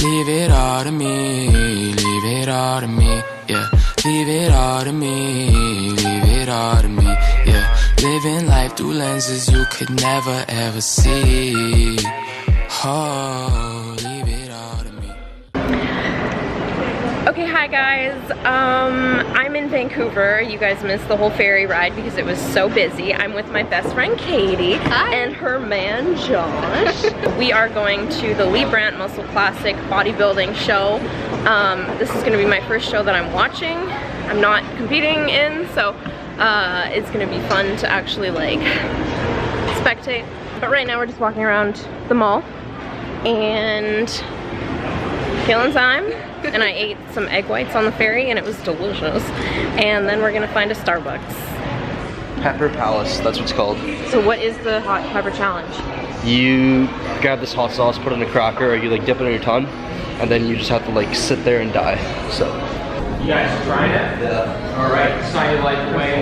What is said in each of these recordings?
Leave it all to me, leave it all to me, yeah. Leave it all to me, leave it all to me, yeah. Living life through lenses you could never ever see. Oh, leave it all to me. Okay, hi guys. I'm in Vancouver. You guys missed the whole ferry ride because it was so busy. I'm with my best friend Katie. Hi. And her man Josh. We are going to the Lee Brandt Muscle Classic bodybuilding show. This is gonna be my first show that I'm watching. I'm not competing in, so it's gonna be fun to actually like spectate. But right now we're just walking around the mall and killing time. And I ate some egg whites on the ferry and it was delicious. And then we're gonna find a Starbucks. Pepper Palace, that's what it's called. So what is the hot pepper challenge? You grab this hot sauce, put it in a cracker, or you like dip it in your tongue, and then you just have to like sit there and die. So. You guys trying it? Yeah. All right, sign it like way.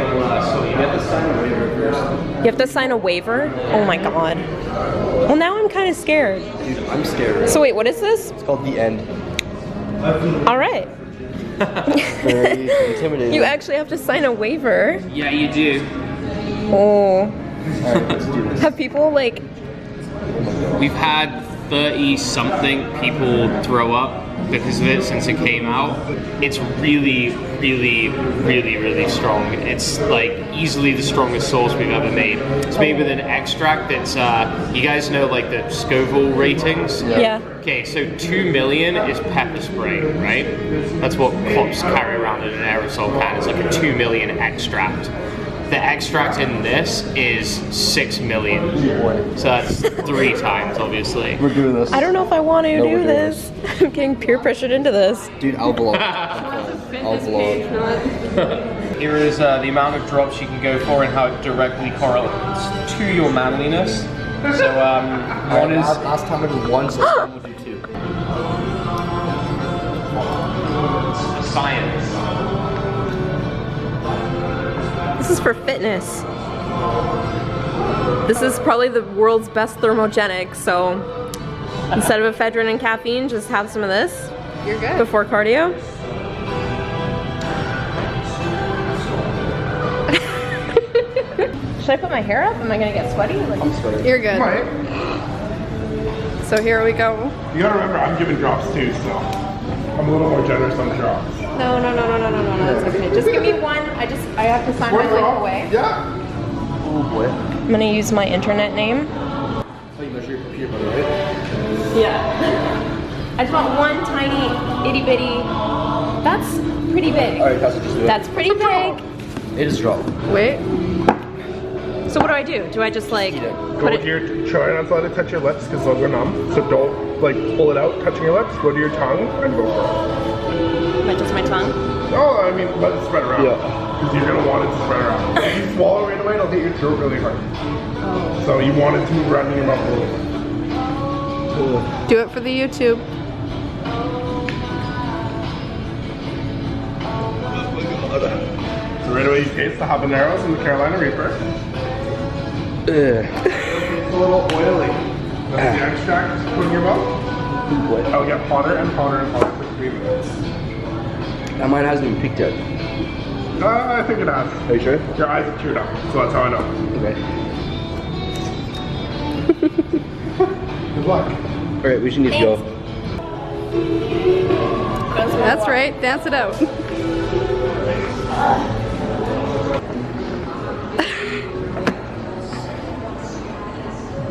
So you get to sign a waiver first. You have to sign a waiver? Oh my god. Well, now I'm kind of scared. Dude, I'm scared. So wait, what is this? It's called The End. All right. Very intimidating. You actually have to sign a waiver. Yeah, you do. Oh. All right, let's do this. Have people like... We've had 30-something people throw up because of it since it came out. It's really, really, really, really strong. It's like easily the strongest sauce we've ever made. It's made with an extract that's, you guys know like the Scoville ratings? Yeah. Okay, so 2 million is pepper spray, right? That's what cops carry around in an aerosol can. It's like a 2 million extract. The extract in this is 6 million. So that's 3 times, obviously. We're doing this. I don't know if I want to do this. I'm getting peer pressured into this. Dude, I'll vlog. I'll vlog. Here is the amount of drops you can go for and how it directly correlates to your manliness. So one is... Last time I did 1, so this time we'll do 2. Science. This is for fitness. This is probably the world's best thermogenic, so instead of ephedrine and caffeine, just have some of this. You're good. Before cardio. Should I put my hair up? Am I gonna get sweaty? I'm sweating. You're good. Right. So here we go. You gotta remember, I'm giving drops too, so I'm a little more generous on the drops. No, that's okay. Just give me one. I have to sign my life away. Yeah. Oh boy. I'm gonna use my internet name. Oh, you measure your peanut butter, right? Yeah. I just want one tiny itty bitty. That's pretty big. Alright, Tessa, just do it. That's pretty big. It is drop. Wait. So what do I do? Do I just like Eat it. Go put with it? your, try not to let it touch your lips because they'll go numb. So don't like pull it out touching your lips. Go to your tongue and go for Just my tongue? it. Oh, I mean, let it spread around. Yeah. Because you're gonna want it to spread around. If you swallow right away, it'll hit your throat really hard. Oh. So you want it to move around in your mouth a little bit. Do it for the YouTube. So right away you taste the habaneros and the Carolina Reaper. It's a little oily. That's the extract put in your mouth. It'll get hotter and hotter and hotter for 3 minutes. That mine hasn't even peaked yet. I think it has. Are you sure? Your eyes are teared up, so that's how I know. Okay. Good luck. Alright, we should need to go. That's right. Dance it out.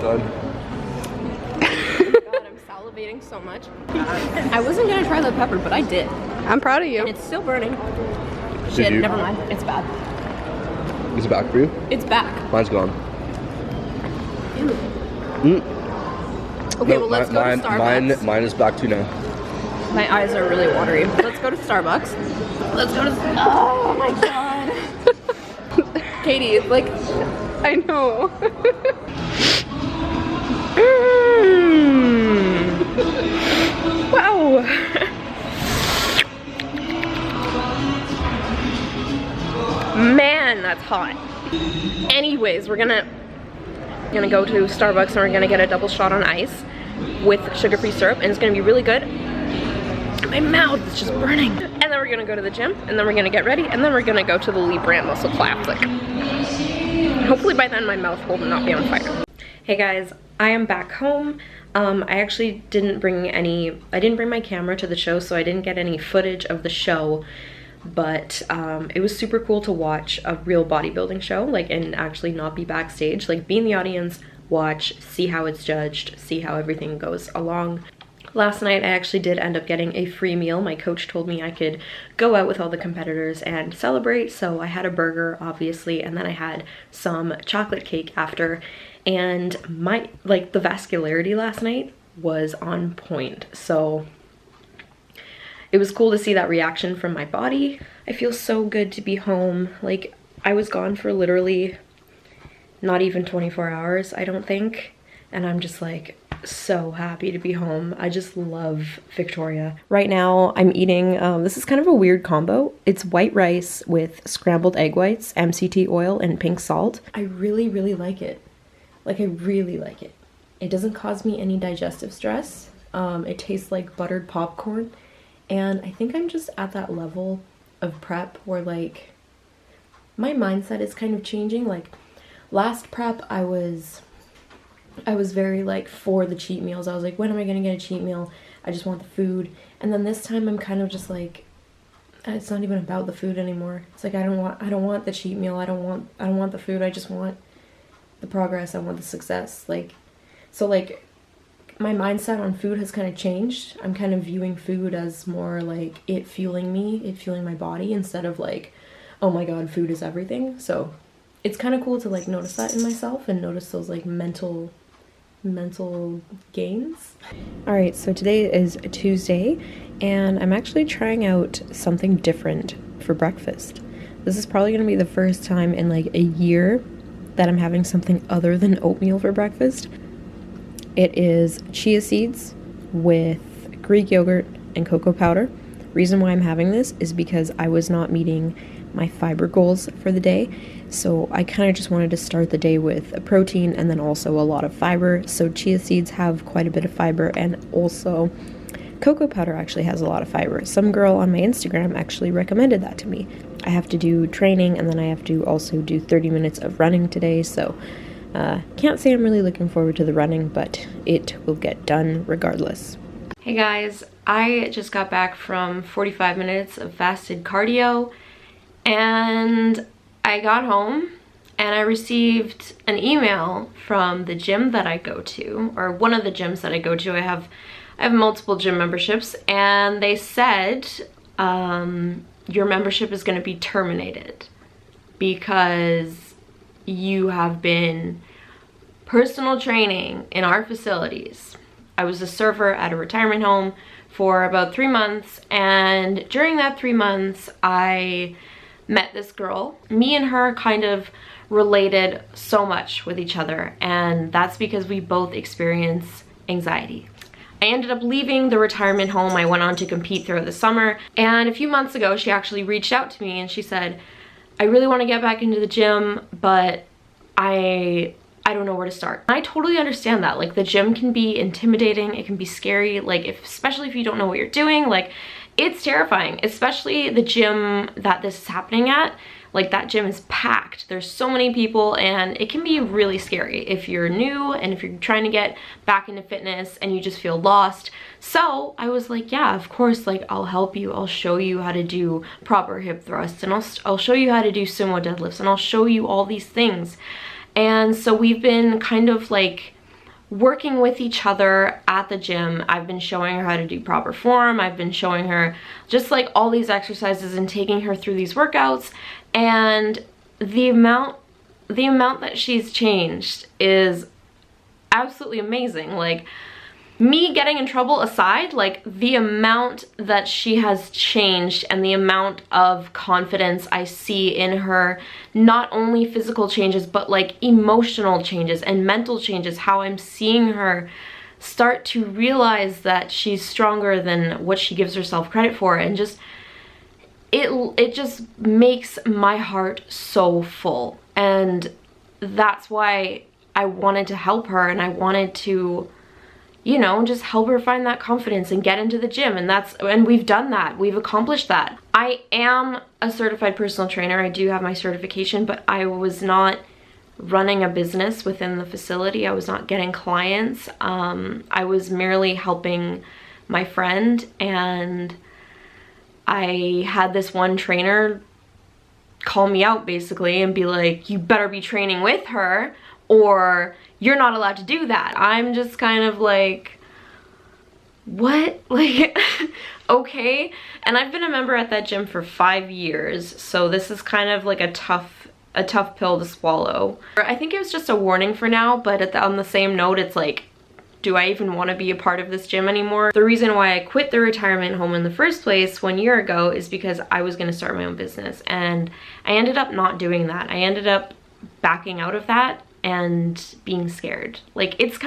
Done. God, I'm salivating so much. I wasn't gonna try the pepper, but I did. I'm proud of you. And it's still burning. Did Shit, you? never mind. It's bad. Is it back for you? It's back. Mine's gone. Okay, well let's go to Starbucks. Mine is back too now. My eyes are really watery. Let's go to Starbucks. Let's go to... Oh my god. Katie, it's like... I know. Wow. Man, that's hot. Anyways, we're gonna go to Starbucks and we're gonna get a double shot on ice with sugar-free syrup, and it's gonna be really good. my mouth is just burning. And then we're gonna go to the gym, and then we're gonna get ready, and then we're gonna go to the Lee Brand Muscle Classic. Hopefully by then my mouth will not be on fire. Hey guys, I am back home. I actually didn't bring my camera to the show, so I didn't get any footage of the show, but it was super cool to watch a real bodybuilding show, like, and actually not be backstage, like be in the audience, watch, see how it's judged, see how everything goes along. Last night I actually did end up getting a free meal. My coach told me I could go out with all the competitors and celebrate, so I had a burger obviously, and then I had some chocolate cake after, and the vascularity last night was on point, so it was cool to see that reaction from my body. I feel so good to be home. Like, I was gone for literally not even 24 hours, I don't think, and I'm just like so happy to be home. I just love Victoria. Right now I'm eating, this is kind of a weird combo. It's white rice with scrambled egg whites, MCT oil, and pink salt. I really, really like it. Like, I really like it. It doesn't cause me any digestive stress. It tastes like buttered popcorn. And I think I'm just at that level of prep where, like, my mindset is kind of changing. Like, last prep, I was very, like, for the cheat meals. I was like, when am I gonna get a cheat meal? I just want the food. And then this time I'm kind of just like, it's not even about the food anymore. It's like, I don't want the cheat meal. I don't want the food. I just want the progress. I want the success. Like, so, like, my mindset on food has kind of changed. I'm kind of viewing food as more like it fueling me, it fueling my body, instead of like, oh my god, food is everything. So it's kind of cool to, like, notice that in myself and notice those, like, mental gains. All right, so today is a Tuesday and I'm actually trying out something different for breakfast. This is probably going to be the first time in like a year that I'm having something other than oatmeal for breakfast. It is chia seeds with Greek yogurt and cocoa powder. Reason why I'm having this is because I was not meeting my fiber goals for the day, so I kind of just wanted to start the day with a protein and then also a lot of fiber. So chia seeds have quite a bit of fiber, and also cocoa powder actually has a lot of fiber. Some girl on my Instagram actually recommended that to me. I have to do training and then I have to also do 30 minutes of running today, so can't say I'm really looking forward to the running, but it will get done regardless. Hey guys, I just got back from 45 minutes of fasted cardio, and I got home and I received an email from the gym that I go to, or one of the gyms that I go to. I have multiple gym memberships, and they said your membership is going to be terminated because you have been personal training in our facilities. I was a server at a retirement home for about 3 months, and during that 3 months I met this girl. Me and her kind of related so much with each other, and that's because we both experience anxiety. I ended up leaving the retirement home. I went on to compete throughout the summer, and a few months ago she actually reached out to me and she said, I really want to get back into the gym, but I don't know where to start. And I totally understand that. Like, the gym can be intimidating, it can be scary, like, especially if you don't know what you're doing. Like, it's terrifying, especially the gym that this is happening at. Like, that gym is packed. There's so many people, and it can be really scary if you're new and if you're trying to get back into fitness and you just feel lost. So I was like, yeah, of course, like, I'll help you. I'll show you how to do proper hip thrusts, and I'll show you how to do sumo deadlifts, and I'll show you all these things. And so we've been kind of like working with each other at the gym. I've been showing her how to do proper form. I've been showing her just like all these exercises and taking her through these workouts. And the amount that she's changed is absolutely amazing. Like, me getting in trouble aside, like, the amount that she has changed and the amount of confidence I see in her, not only physical changes, but like emotional changes and mental changes, how I'm seeing her start to realize that she's stronger than what she gives herself credit for, and just it just makes my heart so full. And that's why I wanted to help her, and I wanted to you know, just help her find that confidence and get into the gym. And we've done that. We've accomplished that. I am a certified personal trainer. I do have my certification, but I was not running a business within the facility. I was not getting clients. I was merely helping my friend, and I had this one trainer call me out basically and be like, you better be training with her or you're not allowed to do that. I'm just kind of like, what? Like, okay. And I've been a member at that gym for 5 years, so this is kind of like a tough pill to swallow. I think it was just a warning for now, but on the same note, it's like, do I even want to be a part of this gym anymore? The reason why I quit the retirement home in the first place 1 year ago is because I was going to start my own business, and I ended up not doing that. I ended up backing out of that and being scared. Like, it's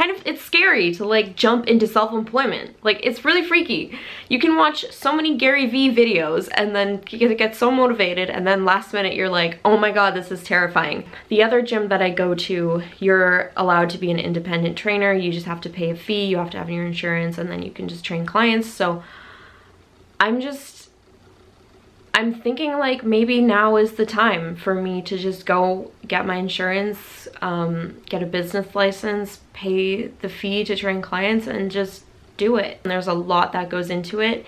scary to like jump into self-employment. Like, it's really freaky. You can watch so many Gary Vee videos and then get so motivated, and then last minute you're like, oh my god, this is terrifying. The other gym that I go to, you're allowed to be an independent trainer. You just have to pay a fee, you have to have your insurance, and then you can just train clients. So I'm thinking like maybe now is the time for me to just go get my insurance, get a business license, pay the fee to train clients, and just do it. And there's a lot that goes into it.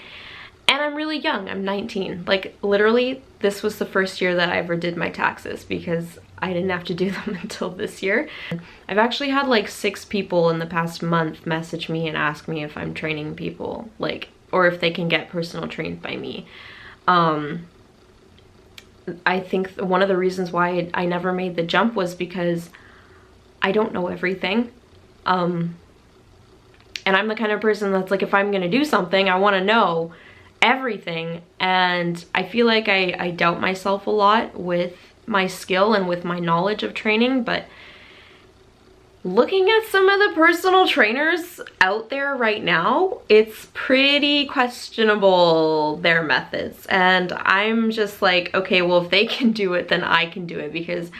And I'm really young, I'm 19. Like, literally, this was the first year that I ever did my taxes because I didn't have to do them until this year. I've actually had like 6 people in the past month message me and ask me if I'm training people, like, or if they can get personal trained by me. I think one of the reasons why I never made the jump was because I don't know everything. And I'm the kind of person that's like, if I'm gonna do something, I wanna know everything. And I feel like I doubt myself a lot with my skill and with my knowledge of training, but looking at some of the personal trainers out there right now, it's pretty questionable, their methods. And I'm just like, okay, well, if they can do it, then I can do it, because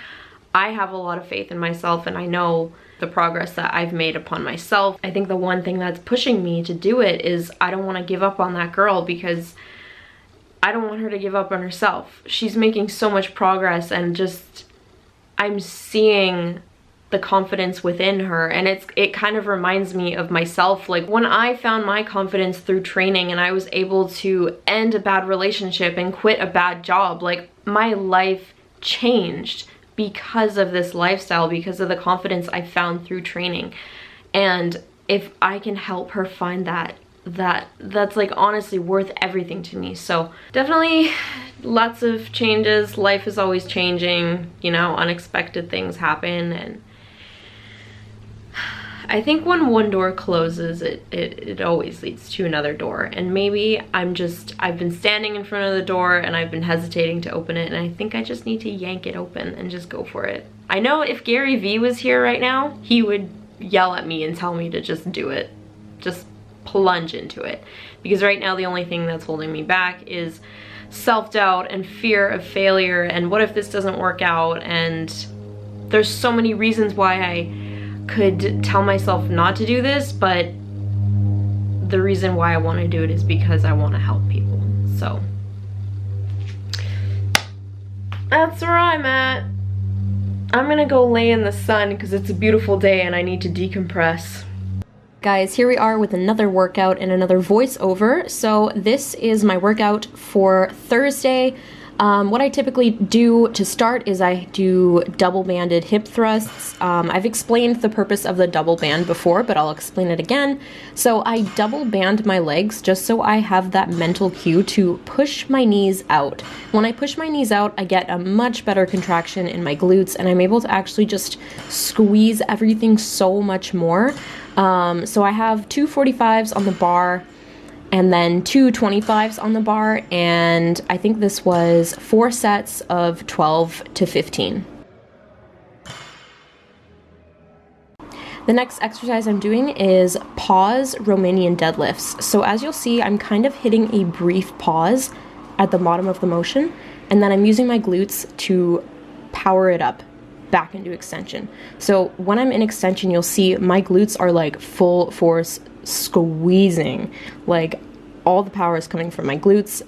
I have a lot of faith in myself and I know the progress that I've made upon myself. I think the one thing that's pushing me to do it is I don't want to give up on that girl, because I don't want her to give up on herself. She's making so much progress, and just I'm seeing the confidence within her, and it kind of reminds me of myself. Like, when I found my confidence through training and I was able to end a bad relationship and quit a bad job, like, my life changed because of this lifestyle, because of the confidence I found through training. And if I can help her find that's like honestly worth everything to me. So definitely lots of changes. Life is always changing, you know, unexpected things happen, and I think when one door closes, it always leads to another door. And maybe I've been standing in front of the door and I've been hesitating to open it, and I think I just need to yank it open and just go for it. I know if Gary Vee was here right now, he would yell at me and tell me to just do it. Just plunge into it. Because right now the only thing that's holding me back is self-doubt and fear of failure, and what if this doesn't work out? And there's so many reasons why I could tell myself not to do this, but the reason why I want to do it is because I want to help people. So that's where I'm at. I'm gonna go lay in the sun because it's a beautiful day and I need to decompress. Guys, here we are with another workout and another voiceover. So this is my workout for Thursday. What I typically do to start is I do double-banded hip thrusts. I've explained the purpose of the double band before, but I'll explain it again. So I double band my legs just so I have that mental cue to push my knees out. When I push my knees out, I get a much better contraction in my glutes, and I'm able to actually just squeeze everything so much more. So I have 2 45s on the bar, and then 2 25s on the bar, and I think this was 4 sets of 12 to 15. The next exercise I'm doing is pause Romanian deadlifts. So as you'll see, I'm kind of hitting a brief pause at the bottom of the motion, and then I'm using my glutes to power it up. back into extension. So when I'm in extension, you'll see my glutes are like full force squeezing, like all the power is coming from my glutes.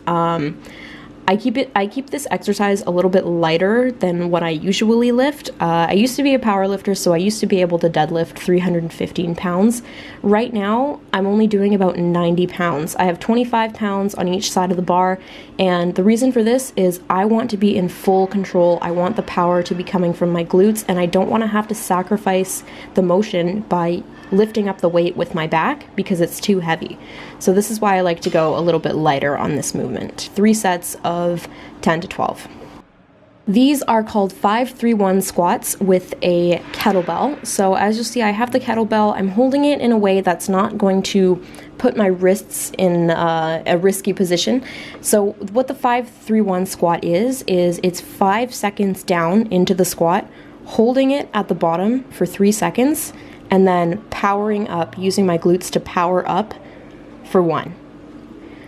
I keep this exercise a little bit lighter than what I usually lift. I used to be a power lifter, so I used to be able to deadlift 315 pounds. Right now, I'm only doing about 90 pounds. I have 25 pounds on each side of the bar, and the reason for this is I want to be in full control. I want the power to be coming from my glutes, and I don't want to have to sacrifice the motion by lifting up the weight with my back because it's too heavy. So this is why I like to go a little bit lighter on this movement. 3 sets of 10 to 12. These are called 5-3-1 squats with a kettlebell. So as you'll see, I have the kettlebell. I'm holding it in a way that's not going to put my wrists in a risky position. So what the 5-3-1 squat is it's 5 seconds down into the squat, holding it at the bottom for 3 seconds, and then powering up, using my glutes to power up for 1.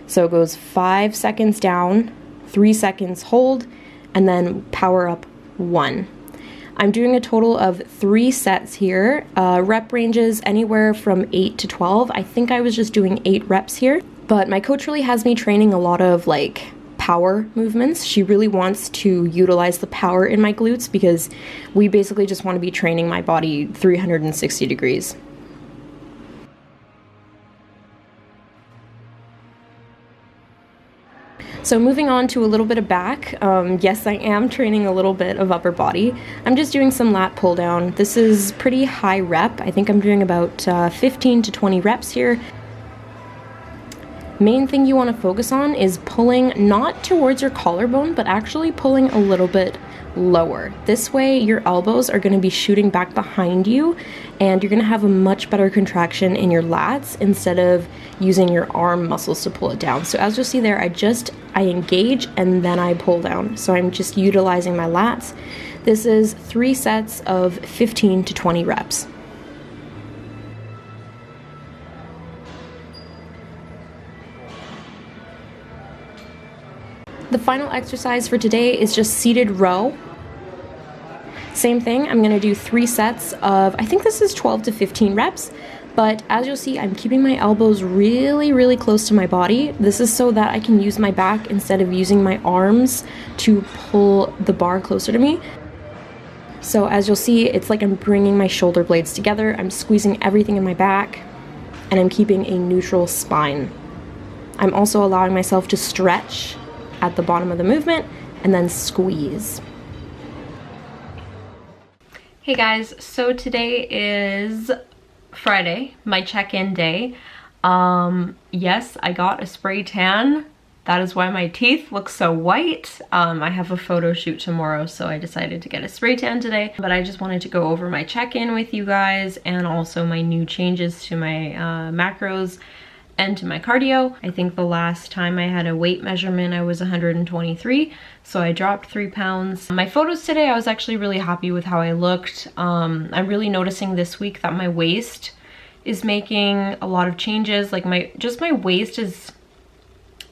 So it goes 5 seconds down, 3 seconds hold, and then power up 1. I'm doing a total of 3 sets here. Rep ranges anywhere from 8 to 12. I think I was just doing 8 reps here, but my coach really has me training a lot of like power movements. She really wants to utilize the power in my glutes because we basically just want to be training my body 360 degrees. So moving on to a little bit of back, yes, I am training a little bit of upper body. I'm just doing some lat pull down. This is pretty high rep. I think I'm doing about 15 to 20 reps here. Main thing you want to focus on is pulling not towards your collarbone, but actually pulling a little bit lower. This way your elbows are going to be shooting back behind you and you're going to have a much better contraction in your lats instead of using your arm muscles to pull it down. So as you'll see there, I engage and then I pull down. So I'm just utilizing my lats. This is 3 sets of 15 to 20 reps. The final exercise for today is just seated row. Same thing, I'm gonna do 3 sets of, I think this is 12 to 15 reps, but as you'll see, I'm keeping my elbows really, really close to my body. This is so that I can use my back instead of using my arms to pull the bar closer to me. So as you'll see, it's like I'm bringing my shoulder blades together, I'm squeezing everything in my back, and I'm keeping a neutral spine. I'm also allowing myself to stretch at the bottom of the movement and then squeeze. Hey guys, so today is Friday, my check-in day. Yes, I got a spray tan. That is why my teeth look so white. I have a photo shoot tomorrow, so I decided to get a spray tan today. But I just wanted to go over my check-in with you guys and also my new changes to my macros and to my cardio. I think the last time I had a weight measurement, I was 123, so I dropped 3 pounds. My photos today, I was actually really happy with how I looked. I'm really noticing this week that my waist is making a lot of changes. Like my waist is,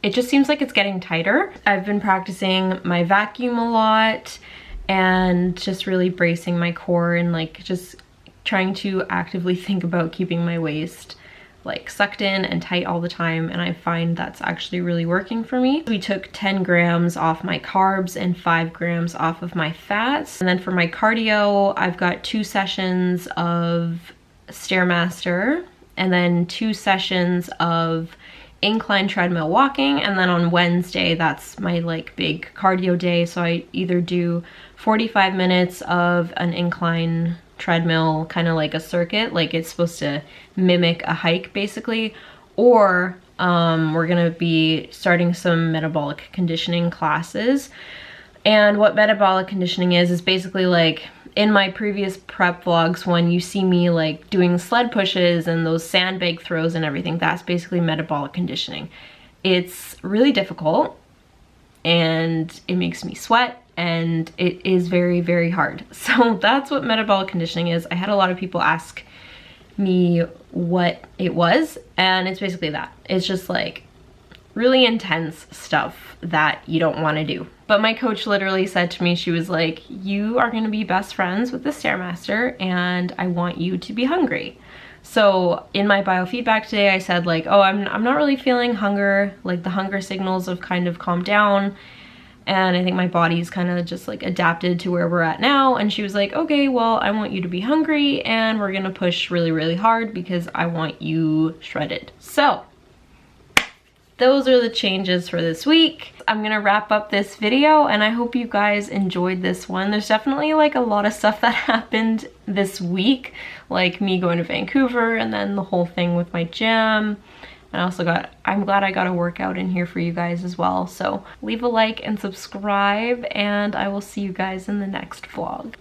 it just seems like it's getting tighter. I've been practicing my vacuum a lot and just really bracing my core and like just trying to actively think about keeping my waist like sucked in and tight all the time, and I find that's actually really working for me. We took 10 grams off my carbs and 5 grams off of my fats. And then for my cardio, I've got 2 sessions of Stairmaster and then 2 sessions of incline treadmill walking, and then on Wednesday, that's my like big cardio day, so I either do 45 minutes of an incline treadmill, kind of like a circuit, like it's supposed to mimic a hike basically, or we're gonna be starting some metabolic conditioning classes. And what metabolic conditioning is basically like in my previous prep vlogs when you see me like doing sled pushes and those sandbag throws and everything, that's basically metabolic conditioning. It's really difficult and it makes me sweat and it is very, very hard. So that's what metabolic conditioning is. I had a lot of people ask me what it was, and it's basically that. It's just like really intense stuff that you don't want to do. But my coach literally said to me, she was like, you are going to be best friends with the Stairmaster and I want you to be hungry. So in my biofeedback today, I said like, oh, I'm not really feeling hunger. Like the hunger signals have kind of calmed down. And I think my body's kind of just like adapted to where we're at now. And she was like, okay, well, I want you to be hungry and we're gonna push really, really hard because I want you shredded. So those are the changes for this week. I'm gonna wrap up this video and I hope you guys enjoyed this one. There's definitely like a lot of stuff that happened this week, like me going to Vancouver and then the whole thing with my gym. And I'm glad I got a workout in here for you guys as well. So leave a like and subscribe and I will see you guys in the next vlog.